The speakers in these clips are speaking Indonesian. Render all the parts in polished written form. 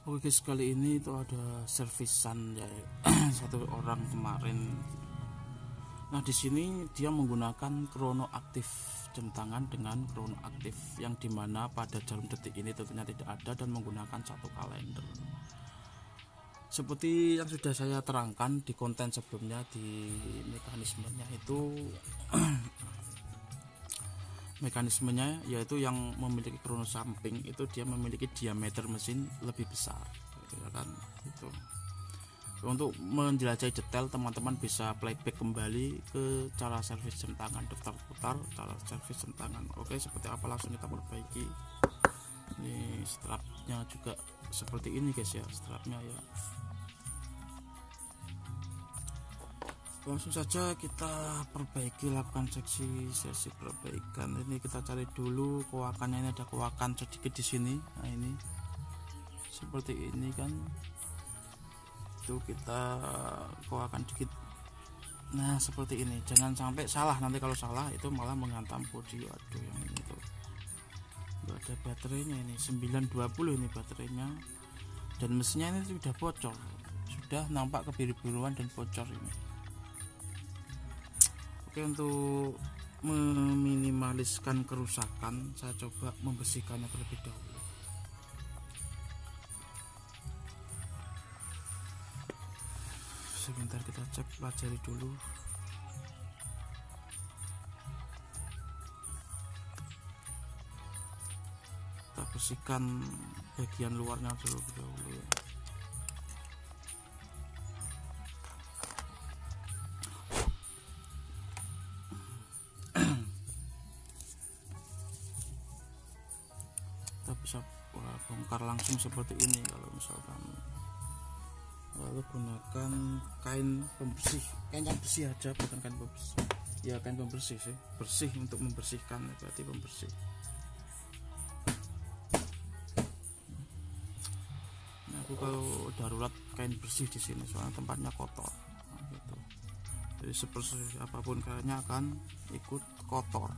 Oke guys, kali ini itu ada servisan ya satu orang kemarin. Nah di sini dia menggunakan krono aktif jam tangan dengan krono aktif, yang dimana pada jarum detik ini tentunya tidak ada dan menggunakan satu kalender. Seperti yang sudah saya terangkan di konten sebelumnya, di mekanismenya itu mekanismenya yaitu yang memiliki krono samping itu dia memiliki diameter mesin lebih besar, gitu ya kan. Itu untuk menjelajahi detail, teman-teman bisa playback kembali ke cara servis jam tangan, daftar putar cara servis jam tangan. Oke, seperti apa langsung kita perbaiki. Ini strapnya juga seperti ini guys ya, strapnya ya. Langsung saja kita perbaiki, lakukan sesi perbaikan. Ini kita cari dulu koakannya, ini ada koakan sedikit di sini. Nah ini seperti ini kan, itu kita koakan dikit. Nah seperti ini, jangan sampai salah, nanti kalau salah itu malah menghantam bodi. Aduh, yang ini tuh nggak ada baterainya, ini 920 ini baterainya, dan mesinnya ini sudah bocor, sudah nampak kebiru-biruan dan bocor ini. Oke, untuk meminimaliskan kerusakan saya coba membersihkannya terlebih dahulu. Sebentar kita cek, pelajari dulu. Kita bersihkan bagian luarnya terlebih dahulu ya. Kita bisa bongkar langsung seperti ini kalau misalkan. Lalu gunakan kain pembersih, kain yang bersih aja, bukan kain pembersih ya, kain pembersih sih, bersih untuk membersihkan, berarti pembersih. Nah, aku kalau darurat kain bersih di sini soalnya tempatnya kotor. Nah, gitu. Jadi seperti apapun kainnya akan ikut kotor.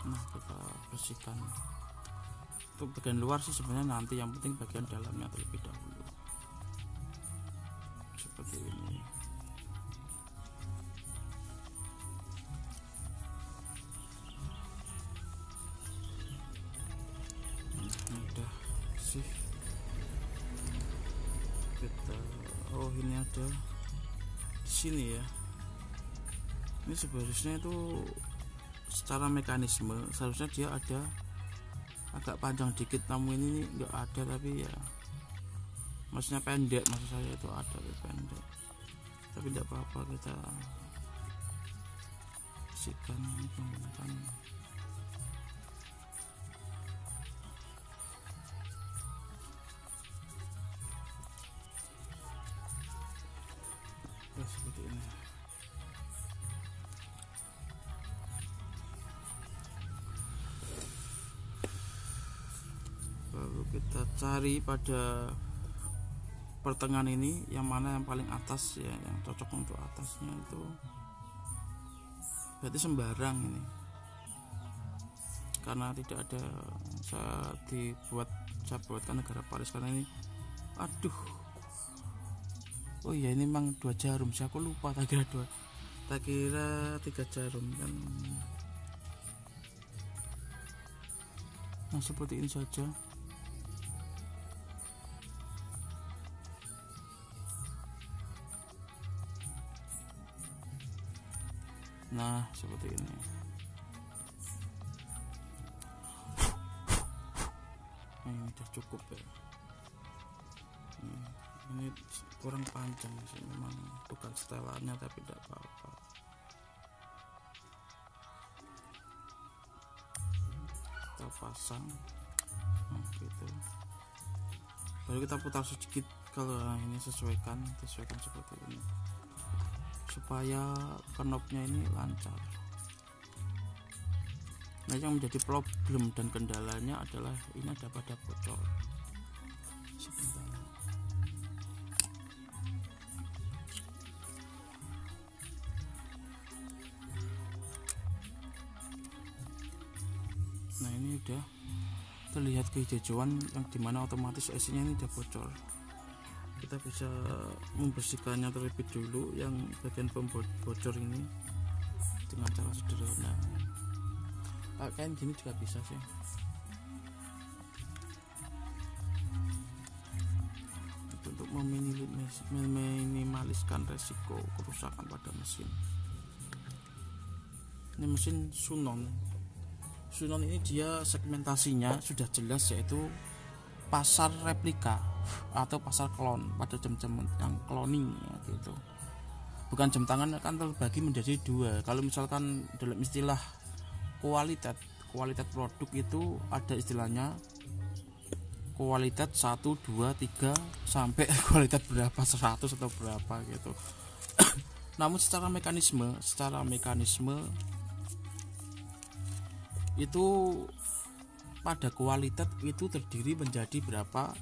Nah kita bersihkan. Untuk bagian luar sih sebenarnya nanti, yang penting bagian dalamnya terlebih dahulu. Seperti ini. Nah, ini udah sih. Kita ini ada di sini ya. Ini sebenarnya itu secara mekanisme seharusnya dia ada agak panjang dikit, namun ini enggak ada, tapi ya maksudnya pendek, maksud saya itu ada pendek, tapi tidak apa-apa, kita bersihkan menggunakan seperti ini. Lalu kita cari pada pertengahan ini yang mana yang paling atas ya, yang cocok untuk atasnya itu berarti sembarang ini, karena tidak ada, saya buatkan negara Paris karena ini, aduh, oh iya ini memang 2 jarum sih, aku lupa, tak kira 3 jarum kan. Nah seperti ini saja. Nah seperti ini. Ini udah cukup ya. Ini kurang panjang sih, memang bukan setelannya, tapi tidak apa-apa. Kita pasang, nah gitu. Baru kita putar sedikit, kalau ini sesuaikan seperti ini. supaya knopnya ini lancar. Nah, yang menjadi problem dan kendalanya adalah ini ada pada bocor. Sebentar. Nah, ini udah terlihat kehijauan yang dimana otomatis IC-nya ini udah bocor. Kita bisa membersihkannya terlebih dulu yang bagian bocor ini dengan cara sederhana. Kayak gini juga bisa sih. Untuk meminimaliskan resiko kerusakan pada mesin. Ini mesin Sunon. Sunon ini dia segmentasinya sudah jelas, yaitu pasar replika atau pasar klon pada jam-jam yang cloning ya, gitu. Bukan jam tangan kan terbagi menjadi dua. Kalau misalkan dalam istilah kualitas produk itu ada istilahnya kualitas 1, 2, 3 sampai kualitas berapa 100 atau berapa gitu. Namun secara mekanisme itu pada kualitas itu terdiri menjadi berapa?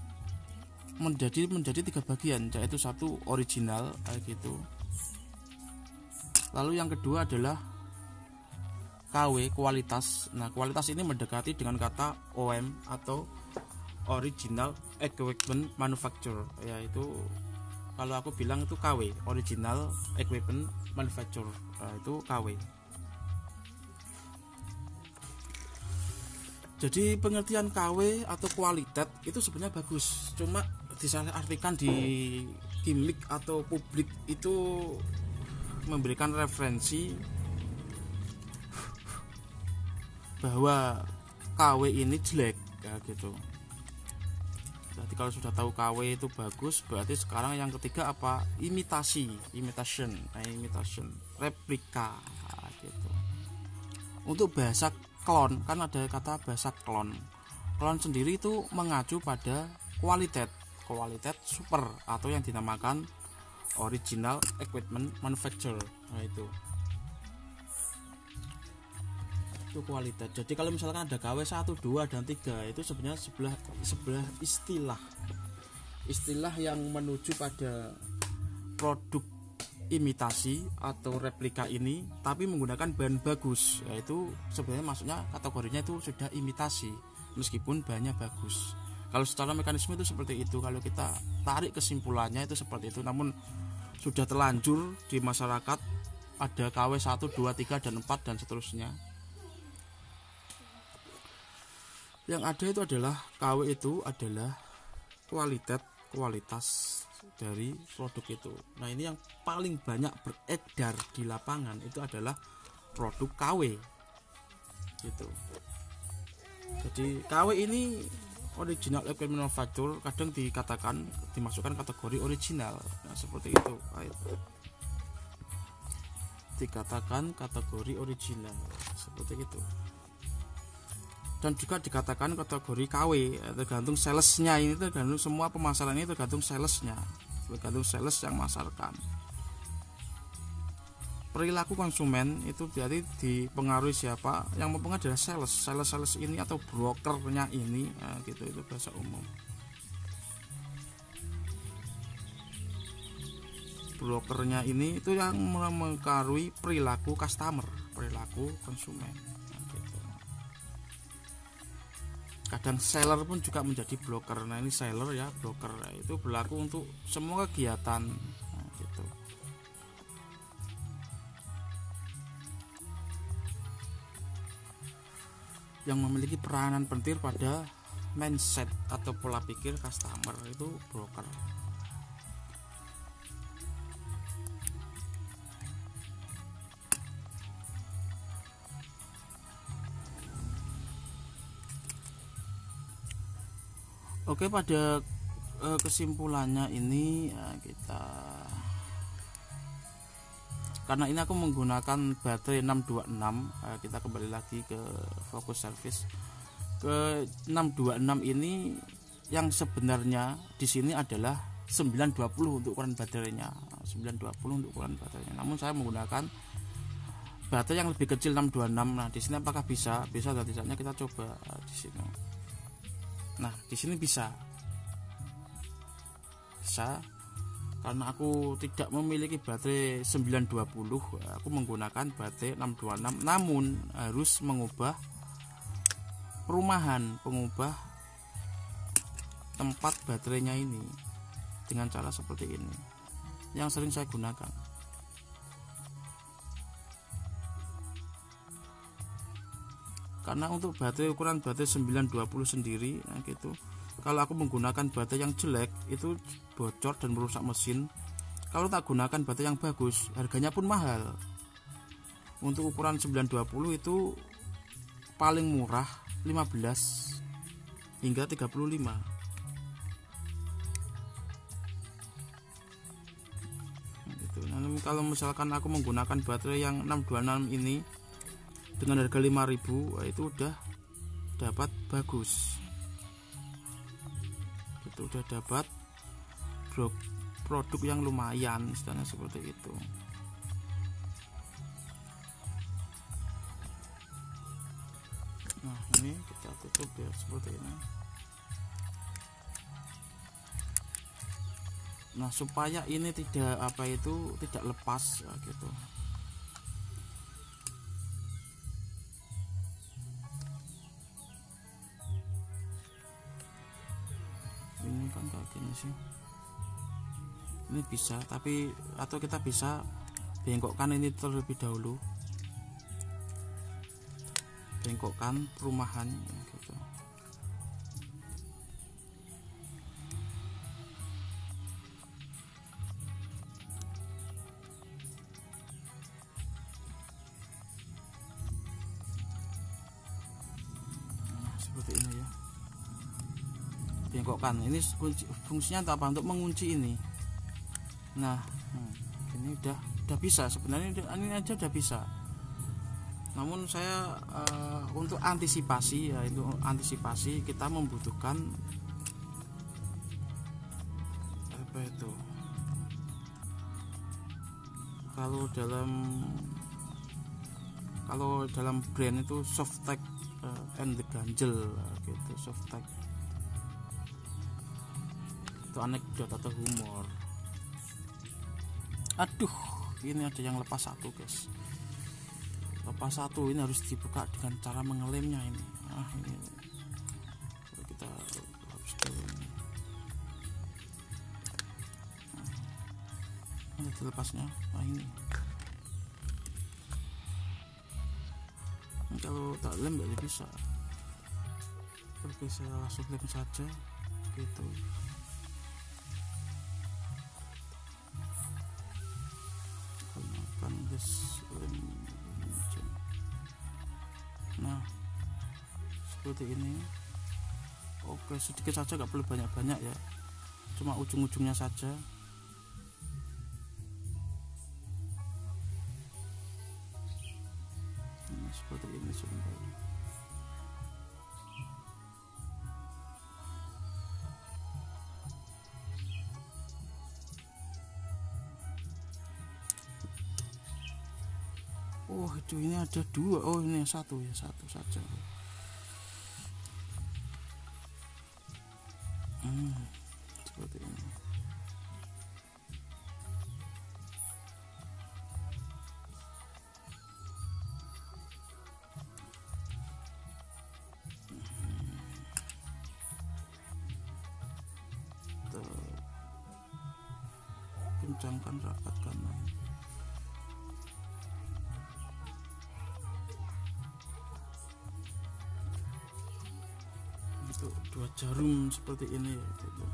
Menjadi 3 bagian, yaitu satu original kayak gitu. Lalu yang kedua adalah KW kualitas. Nah, kualitas ini mendekati dengan kata OM atau original equipment manufacturer, yaitu kalau aku bilang itu KW, original equipment manufacturer. Nah, itu KW. Jadi pengertian KW atau kualitas itu sebenarnya bagus, cuma disalah artikan di gimmick atau publik itu memberikan referensi bahwa KW ini jelek ya gitu. Jadi kalau sudah tahu KW itu bagus, berarti sekarang yang ketiga apa? Imitation, replika gitu. Untuk bahasa klon kan ada kata bahasa klon. Klon sendiri itu mengacu pada kualitas super atau yang dinamakan original equipment manufacturer. Nah, itu kualitas. Jadi kalau misalkan ada KW 1, 2 dan 3 itu sebenarnya sebelah istilah yang menuju pada produk imitasi atau replika ini tapi menggunakan bahan bagus, yaitu sebenarnya maksudnya kategorinya itu sudah imitasi meskipun bahannya bagus. Kalau secara mekanisme itu seperti itu, kalau kita tarik kesimpulannya itu seperti itu. Namun sudah terlanjur di masyarakat ada KW 1, 2, 3 dan 4 dan seterusnya. Yang ada itu adalah KW itu adalah kualitas dari produk itu. Nah, ini yang paling banyak beredar di lapangan itu adalah produk KW gitu. Jadi KW ini original equipment manufacturer, kadang dimasukkan kategori original. Nah, seperti itu. Dikatakan kategori original seperti itu. Dan juga dikatakan kategori KW, tergantung salesnya. Ini tergantung semua pemasaran ini tergantung salesnya, tergantung sales yang masarkan. Perilaku konsumen itu berarti dipengaruhi siapa? Yang mempengaruhi adalah sales ini atau brokernya ini, nah, gitu, itu bahasa umum. Brokernya ini itu yang mempengaruhi perilaku customer, perilaku konsumen. Kadang seller pun juga menjadi broker. Nah, ini seller ya, broker itu berlaku untuk semua kegiatan. Nah, gitu. Yang memiliki peranan penting pada mindset atau pola pikir customer itu broker. Oke, pada kesimpulannya ini ya, karena ini aku menggunakan baterai 626, kita kembali lagi ke fokus service. Ke 626 ini yang sebenarnya di sini adalah 920 untuk ukuran baterainya, 920 untuk ukuran baterainya. Namun saya menggunakan baterai yang lebih kecil 626. Nah, di sini apakah bisa atau tidaknya kita coba di sini. Nah, di sini bisa karena aku tidak memiliki baterai 920, aku menggunakan baterai 626, namun harus mengubah pengubah tempat baterainya ini dengan cara seperti ini yang sering saya gunakan. Karena untuk baterai ukuran baterai 920 sendiri, nah gitu, kalau aku menggunakan baterai yang jelek itu bocor dan merusak mesin. Kalau tak gunakan baterai yang bagus, harganya pun mahal. Untuk ukuran 920 itu paling murah 15 hingga 35. Gitu. Nah, kalau misalkan aku menggunakan baterai yang 626 ini dengan harga 5.000, itu udah dapat bagus. Itu udah dapat produk yang lumayan, istilahnya seperti itu. Nah, ini kita tutup ya seperti ini. Nah, supaya ini tidak tidak lepas ya, gitu. Ini kan kayak gini sih. Ini bisa, atau kita bisa bengkokkan ini terlebih dahulu, bengkokkan perumahan gitu. Nah, seperti ini ya, bengkokkan ini fungsinya untuk apa? Untuk mengunci ini. Nah, ini udah bisa sebenarnya, ini aja udah bisa. Namun saya untuk antisipasi ya, itu antisipasi kita membutuhkan apa itu, kalau dalam brand itu Softtek and the Ganjel gitu. Softtek itu anekdot atau humor. Aduh, ini ada yang lepas satu guys, lepas satu. Ini harus dibuka dengan cara mengelemnya ini. Nah, ini kita harus dulu ini. Nah, ini lepasnya. Nah, ini kalau tak lem nggak bisa. Oke, saya langsung lem saja gitu. Nah, seperti ini. Oke, sedikit saja, nggak perlu banyak-banyak ya, cuma ujung-ujungnya saja. Nah, seperti ini sebentar. Oh, itu ini ada dua. Oh, ini satu ya, satu saja. Seperti ini. Kita kencangkan, rapatkan. Dua jarum seperti ini ya gitu.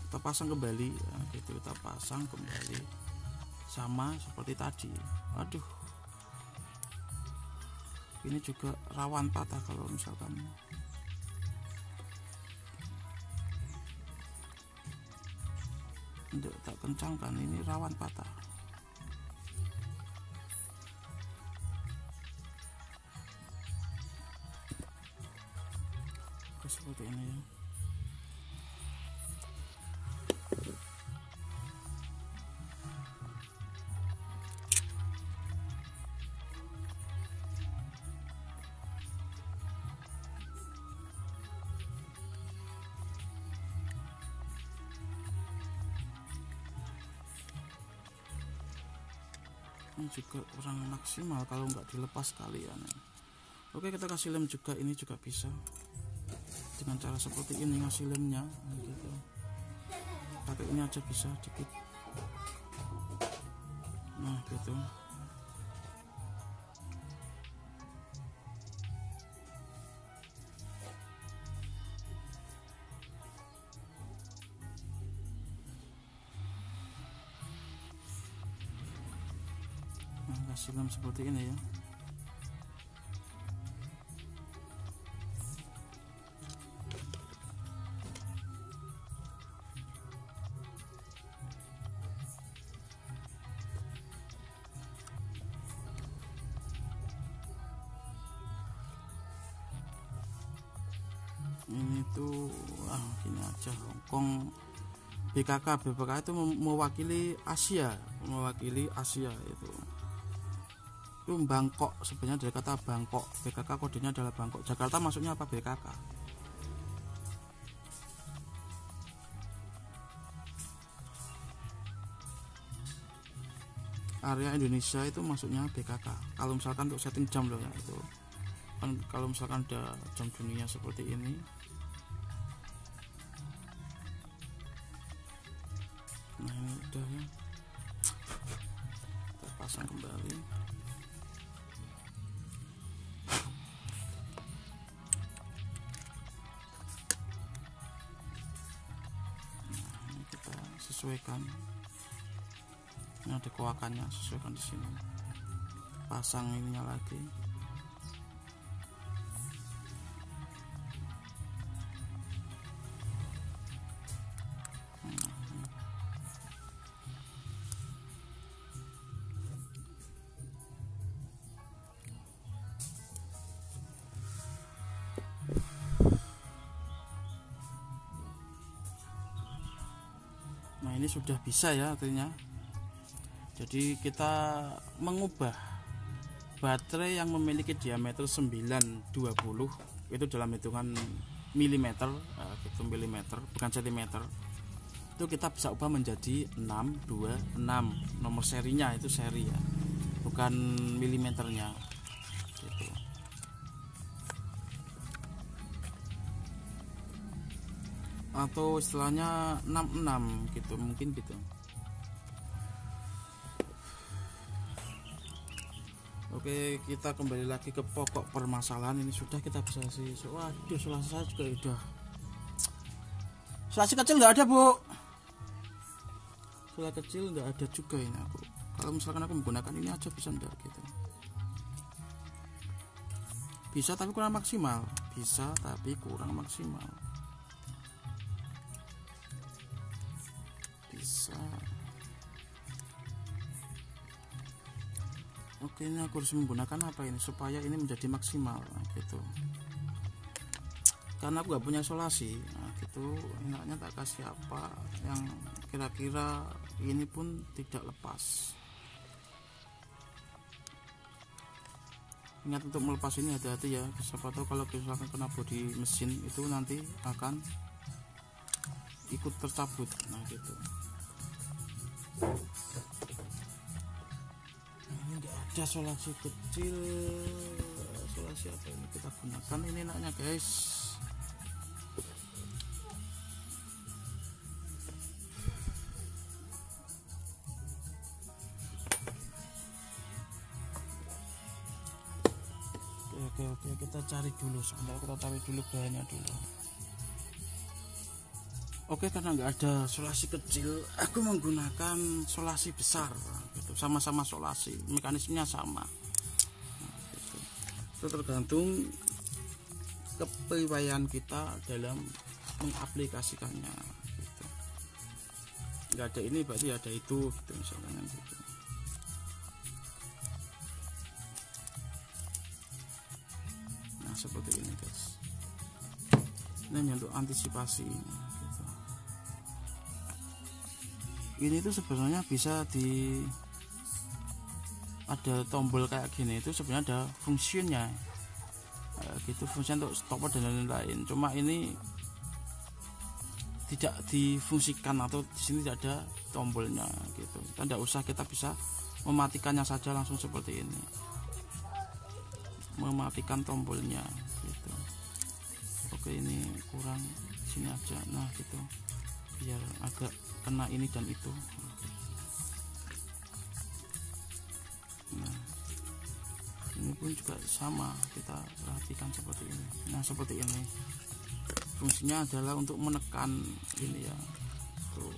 Kita pasang kembali ya, gitu. Kita pasang kembali sama seperti tadi. Aduh, ini juga rawan patah kalau misalkan tidak tak kencangkan, ini rawan patah. Seperti ini ya. ini juga kurang maksimal kalau nggak dilepas kalian. Oke, kita kasih lem juga, ini juga bisa dengan cara seperti ini ngasih lemnya gitu. Pakai ini aja bisa dikit, nah gitu. Nah, kasih lem seperti ini ya. Ini tuh gini aja, Hongkong BKK itu mewakili Asia itu Bangkok, sebenarnya dari kata Bangkok. BKK kodenya adalah Bangkok. Jakarta masuknya apa? BKK. Area Indonesia itu masuknya BKK. Kalau misalkan untuk setting jam loh ya, itu kan kalau misalkan ada jam dunia seperti ini. Nah ini udah ya, kita pasang kembali. Nah ini kita sesuaikan, ini ada koakannya, sesuaikan di sini. Pasang ininya lagi. Nah ini sudah bisa ya artinya. Jadi kita mengubah baterai yang memiliki diameter 920 itu dalam hitungan milimeter, gitu, milimeter bukan sentimeter, itu kita bisa ubah menjadi 626. Nomor serinya itu seri ya, bukan milimeternya gitu. Atau istilahnya 66 gitu, mungkin gitu. Oke, kita kembali lagi ke pokok permasalahan. Ini sudah kita bisa sih. Waduh, sulasi saya juga udah. Sulasi kecil nggak ada, Bu. Sulasi kecil nggak ada juga ini aku. Kalau misalkan aku menggunakan ini aja bisa enggak gitu. Bisa tapi kurang maksimal. Bisa tapi kurang maksimal. Bisa. Oke, ini aku harus menggunakan apa ini supaya ini menjadi maksimal, nah, gitu. Karena aku gak punya isolasi, nah, gitu. Enaknya tak kasih apa yang kira-kira ini pun tidak lepas. Ingat untuk melepas ini hati-hati ya. Siapa tahu kalau misalkan kena bodi mesin itu nanti akan ikut tercabut, nah gitu. Ada solasi kecil, solasi apa ini kita gunakan ini enaknya guys. Oke, kita cari dulu sebentar, kita cari dulu bahannya dulu. Oke, karena nggak ada solasi kecil, aku menggunakan solasi besar gitu. Sama-sama solasi, mekanismenya sama, nah, gitu. Itu tergantung kepiawaian kita dalam mengaplikasikannya gitu. Nggak ada ini berarti ada itu gitu, misalnya gitu. Nah seperti ini guys, ini untuk antisipasi ini. Ini tuh sebenarnya bisa ada tombol kayak gini, itu sebenarnya ada fungsinya gitu, fungsi untuk stopper dan lain-lain. Cuma ini tidak difungsikan atau di sini tidak ada tombolnya gitu. Kita tidak usah, kita bisa mematikannya saja langsung seperti ini, mematikan tombolnya gitu. Oke, ini kurang, sini aja, nah gitu, biar agak kena ini dan itu. Oke. Nah ini pun juga sama, kita perhatikan seperti ini. Nah seperti ini, fungsinya adalah untuk menekan ini ya, tuh,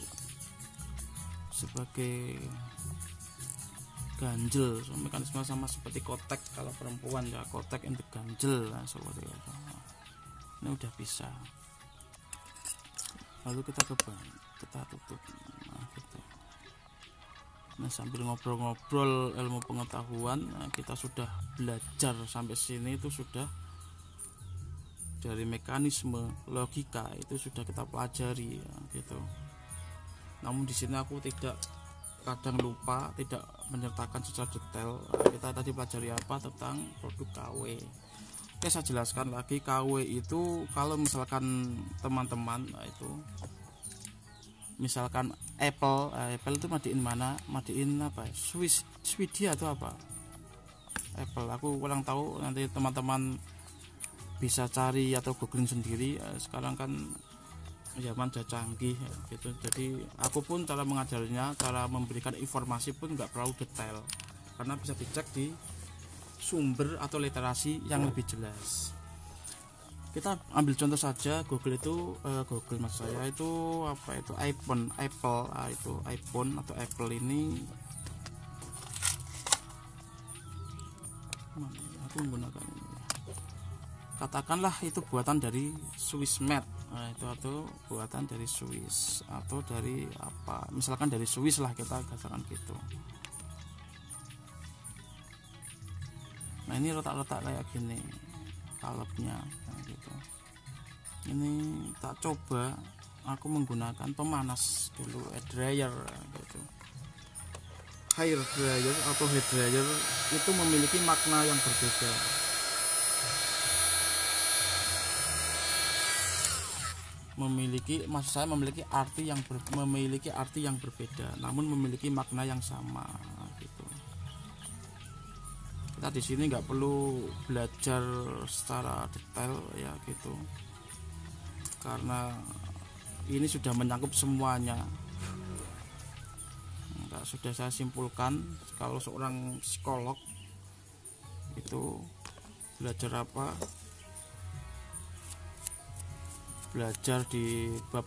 sebagai ganjel, mekanisme sama seperti kotek kalau perempuan ya, kotek untuk ganjel, nah, seperti itu. Ini udah bisa, lalu kita kita tutup, nah gitu. Nah sambil ngobrol-ngobrol ilmu pengetahuan, nah, kita sudah belajar sampai sini itu sudah dari mekanisme logika itu sudah kita pelajari ya, gitu. Namun di sini aku kadang lupa, tidak menyertakan secara detail. Kita tadi pelajari apa tentang produk KW. Oke, saya jelaskan lagi. KW itu kalau misalkan teman-teman itu misalkan Apple itu madiin mana? Madiin apa? Swedia atau apa? Apple. Aku kurang tahu, nanti teman-teman bisa cari atau googling sendiri. Sekarang kan zaman sudah canggih ya, gitu. Jadi aku pun cara mengajarnya, cara memberikan informasi pun nggak terlalu detail, karena bisa dicek di sumber atau literasi yang lebih jelas. Kita ambil contoh saja, Google itu Google mas saya itu apa itu iPhone, Apple, itu iPhone atau Apple ini, aku menggunakan ini. Katakanlah itu buatan dari Swiss made, nah, itu atau buatan dari Swiss atau dari apa, misalkan dari Swiss lah, kita katakan gitu. Nah ini letak-letak kayak gini kalepnya, nah, gitu. Ini tak coba aku menggunakan pemanas dulu, air dryer gitu. Hair dryer atau hair dryer itu memiliki makna yang berbeda. Maksud saya memiliki arti yang berbeda, namun memiliki makna yang sama gitu. Kita di sini nggak perlu belajar secara detail ya gitu, karena ini sudah menyangkut semuanya. Sudah saya simpulkan, kalau seorang psikolog itu belajar apa? Belajar di bab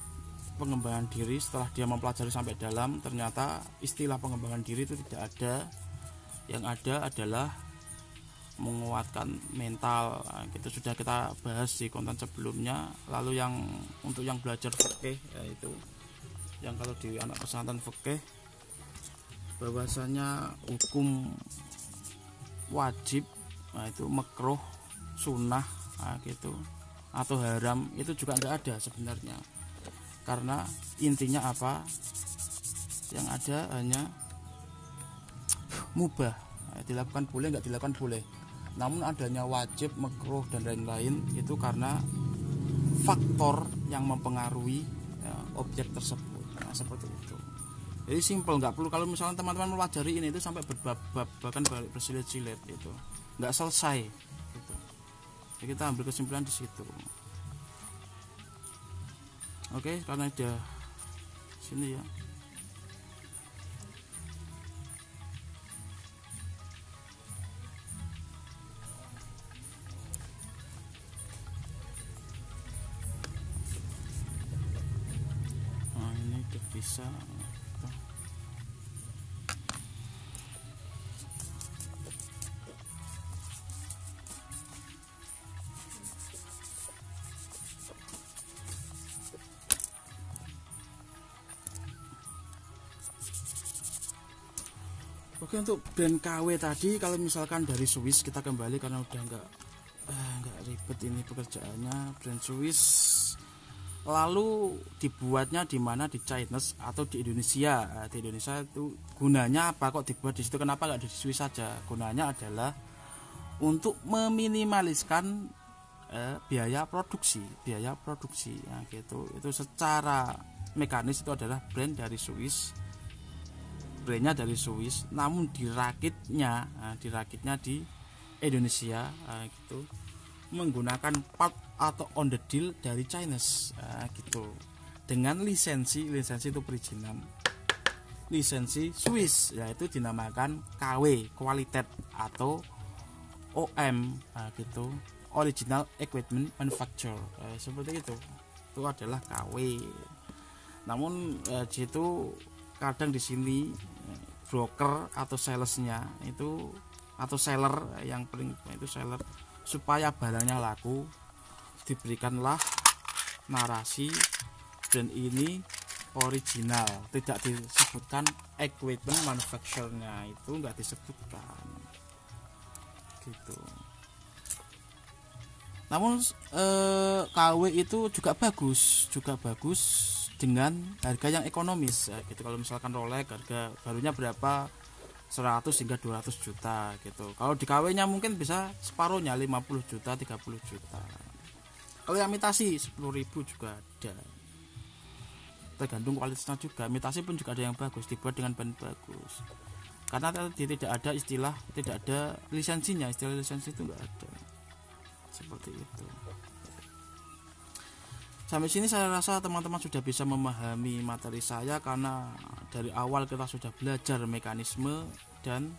pengembangan diri. Setelah dia mempelajari sampai dalam, ternyata istilah pengembangan diri itu tidak ada. Yang ada adalah menguatkan mental. Nah, itu sudah kita bahas di konten sebelumnya. Lalu yang untuk yang belajar fikih, yaitu yang kalau di anak pesantren fikih, bahwasanya hukum wajib, nah itu makruh, sunnah, nah gitu, atau haram itu juga nggak ada sebenarnya, karena intinya apa, yang ada hanya mubah, nah, dilakukan boleh, nggak dilakukan boleh. Namun adanya wajib, makruh dan lain-lain itu karena faktor yang mempengaruhi ya, objek tersebut. Nah, seperti itu. Jadi simpel, nggak perlu kalau misalnya teman-teman mempelajari ini itu sampai berbab-bab, bahkan bersilit-silit itu nggak selesai gitu. Jadi kita ambil kesimpulan di situ. Oke, karena udah sini ya. Nah, ini udah bisa. Oke, untuk brand KW tadi, kalau misalkan dari Swiss, kita kembali karena udah nggak ribet ini pekerjaannya. Brand Swiss, lalu dibuatnya di mana, di China atau di Indonesia. Nah, di Indonesia itu gunanya apa kok dibuat di situ, kenapa nggak di Swiss saja? Gunanya adalah untuk meminimaliskan biaya produksi nah, gitu. Itu secara mekanis itu adalah brand dari Swiss. brandnya dari Swiss, namun dirakitnya di Indonesia gitu, menggunakan part atau on the deal dari Chinese gitu, dengan lisensi itu perizinan lisensi Swiss, yaitu dinamakan KW kualitas atau OM gitu, original equipment manufacturer seperti itu adalah KW. Namun itu kadang di sini broker atau salesnya itu, atau seller yang paling itu seller, supaya barangnya laku diberikanlah narasi dan ini original, tidak disebutkan equipment manufacturernya, itu enggak disebutkan gitu. Namun KW itu juga bagus dengan harga yang ekonomis gitu. Kalau misalkan Rolex harga barunya berapa, 100 hingga 200 juta gitu. Kalau di KW nya mungkin bisa separuhnya 50 juta, 30 juta. Kalau yang imitasi 10.000 juga ada, tergantung kualitasnya juga. Imitasi pun juga ada yang bagus, dibuat dengan bahan bagus, karena tidak ada tidak ada lisensinya. Istilah lisensi itu enggak ada, seperti itu. Sampai sini saya rasa teman-teman sudah bisa memahami materi saya, karena dari awal kita sudah belajar mekanisme dan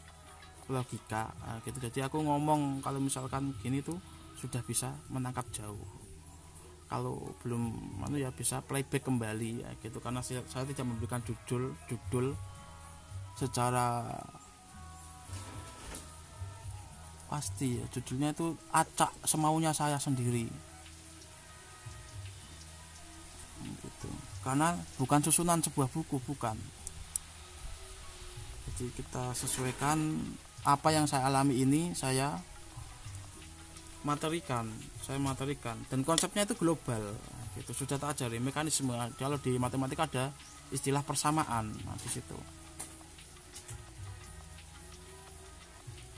logika gitu. Jadi aku ngomong kalau misalkan gini tuh sudah bisa menangkap jauh. Kalau belum ya bisa playback kembali gitu, karena saya tidak memberikan judul secara pasti judulnya itu acak semaunya saya sendiri gitu, karena bukan susunan sebuah buku, bukan. Jadi kita sesuaikan apa yang saya alami ini, saya materikan, dan konsepnya itu global gitu. Sudah tak ajari mekanisme. Kalau di matematika ada istilah persamaan di situ.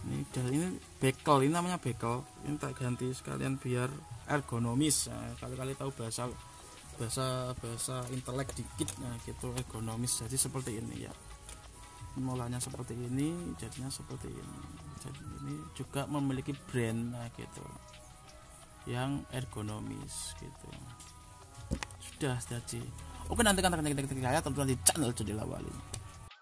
Ini bekel, ini namanya bekel. Ini tak ganti sekalian biar ergonomis. Kali-kali tahu bahasa intelek dikit gitu, ergonomis. Jadi seperti ini ya, mulanya seperti ini, jadinya seperti ini. Jadi ini juga memiliki brand gitu, yang ergonomis gitu. Sudah jadi. Oke, nantikan saya tentu di channel Jody Lawali.